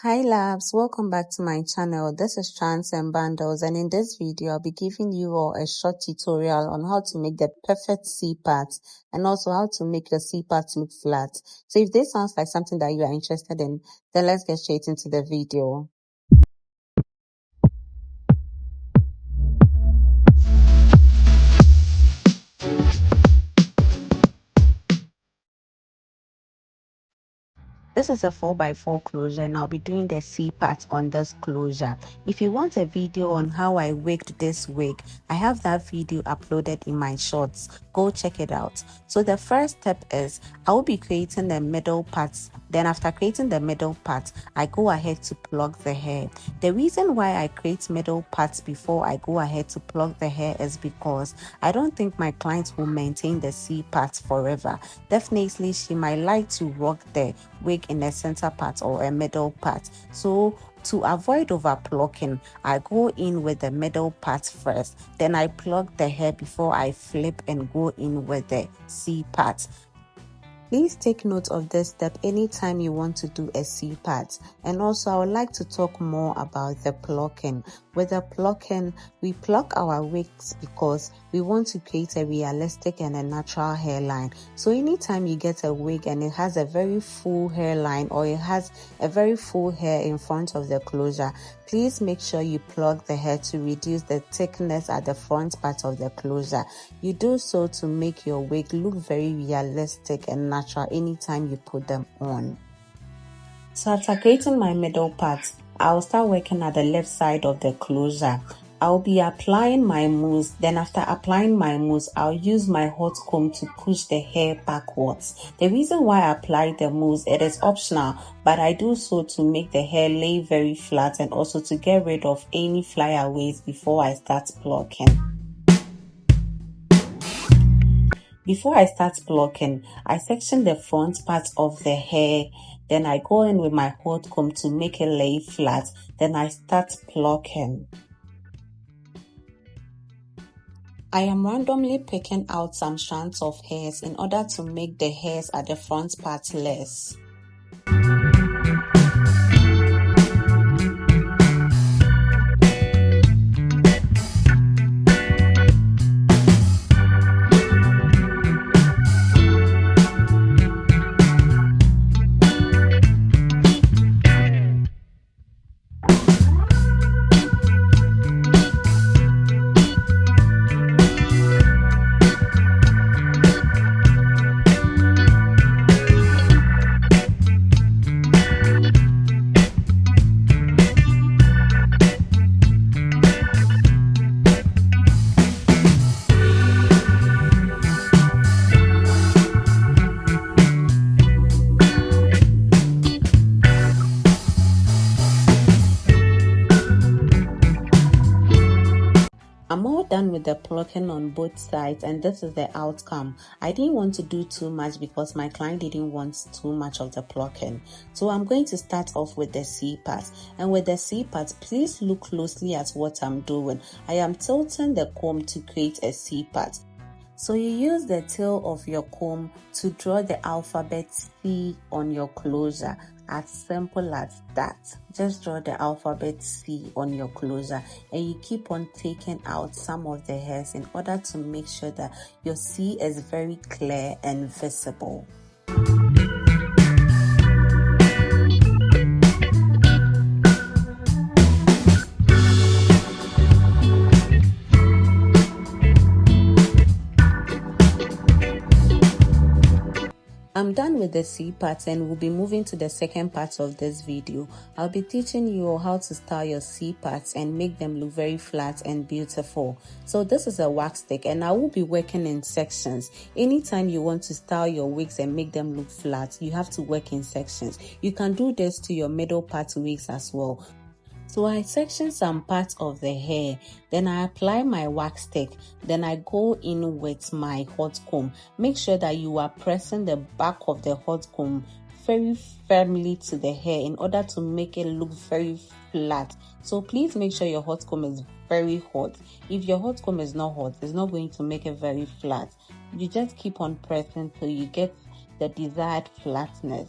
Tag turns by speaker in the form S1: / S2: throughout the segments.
S1: Hi labs, welcome back to my channel. This is Trans and Bundles, and in this video I'll be giving you all a short tutorial on how to make the perfect C parts and also how to make your C parts look flat. So if this sounds like something that you are interested in, then let's get straight into the video. This is a 4x4 closure and I'll be doing the C part on this closure. If you want a video on how I wigged this wig, I have that video uploaded in my shorts. Go check it out. So the first step is I will be creating the middle parts. Then after creating the middle part, I go ahead to plug the hair. The reason why I create middle parts before I go ahead to plug the hair is because I don't think my clients will maintain the C parts forever. Definitely she might like to rock the wig in a center part or a middle part. So to avoid over plucking, I go in with the middle part first, then I plug the hair before I flip and go in with the C part. Please take note of this step anytime you want to do a C part. And also I would like to talk more about the plucking. With the plucking, we pluck our wigs because we want to create a realistic and a natural hairline. So anytime you get a wig and it has a very full hairline or it has a very full hair in front of the closure, please make sure you plug the hair to reduce the thickness at the front part of the closure. You do so to make your wig look very realistic and natural anytime you put them on. So after creating my middle part, I'll start working at the left side of the closure. I'll be applying my mousse. Then after applying my mousse, I'll use my hot comb to push the hair backwards. The reason why I apply the mousse, it is optional, but I do so to make the hair lay very flat and also to get rid of any flyaways before I start plucking. Before I start plucking, I section the front part of the hair. Then I go in with my hot comb to make it lay flat. Then I start plucking. I am randomly picking out some strands of hairs in order to make the hairs at the front part less. I'm all done with the plucking on both sides and this is the outcome. I didn't want to do too much because my client didn't want too much of the plucking. So I'm going to start off with the C part. And with the C part, please look closely at what I'm doing. I am tilting the comb to create a C part. So you use the tail of your comb to draw the alphabet C on your closure. As simple as that. Just draw the alphabet C on your closure and you keep on taking out some of the hairs in order to make sure that your C is very clear and visible. I'm done with the C part and we'll be moving to the second part of this video. I'll be teaching you how to style your C parts and make them look very flat and beautiful. So this is a wax stick and I will be working in sections. Anytime you want to style your wigs and make them look flat, you have to work in sections. You can do this to your middle part wigs as well. So I section some parts of the hair, then I apply my wax stick, then I go in with my hot comb. Make sure that you are pressing the back of the hot comb very firmly to the hair in order to make it look very flat. So please make sure your hot comb is very hot. If your hot comb is not hot, it's not going to make it very flat. You just keep on pressing till you get the desired flatness.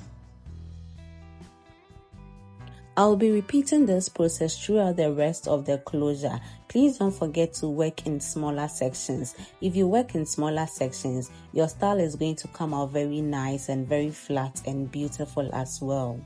S1: I'll be repeating this process throughout the rest of the closure. Please don't forget to work in smaller sections. If you work in smaller sections, your style is going to come out very nice and very flat and beautiful as well.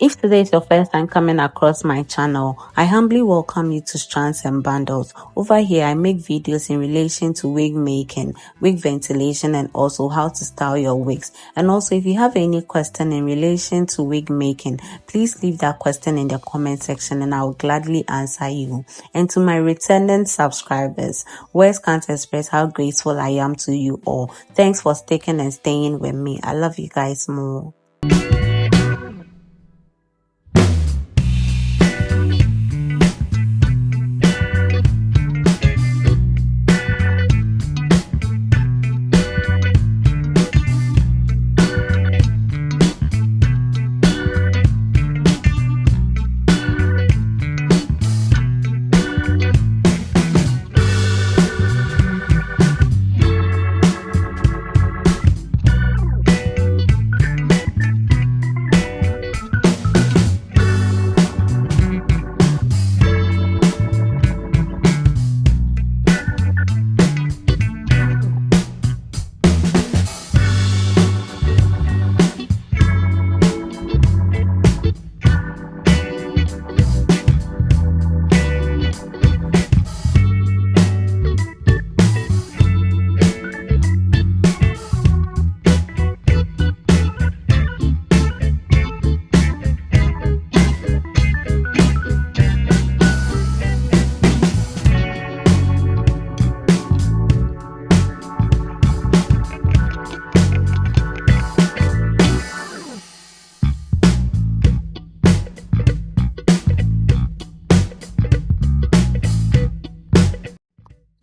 S1: If today is your first time coming across my channel, I humbly welcome you to Strands and Bundles. Over here, I make videos in relation to wig making, wig ventilation, and also how to style your wigs. And also, if you have any question in relation to wig making, please leave that question in the comment section and I will gladly answer you. And to my returning subscribers, words can't express how grateful I am to you all. Thanks for sticking and staying with me. I love you guys more.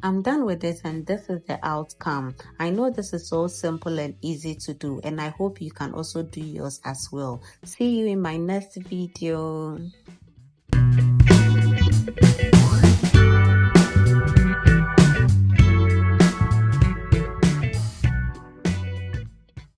S1: I'm done with this and this is the outcome. I know this is so simple and easy to do and I hope you can also do yours as well. See you in my next video.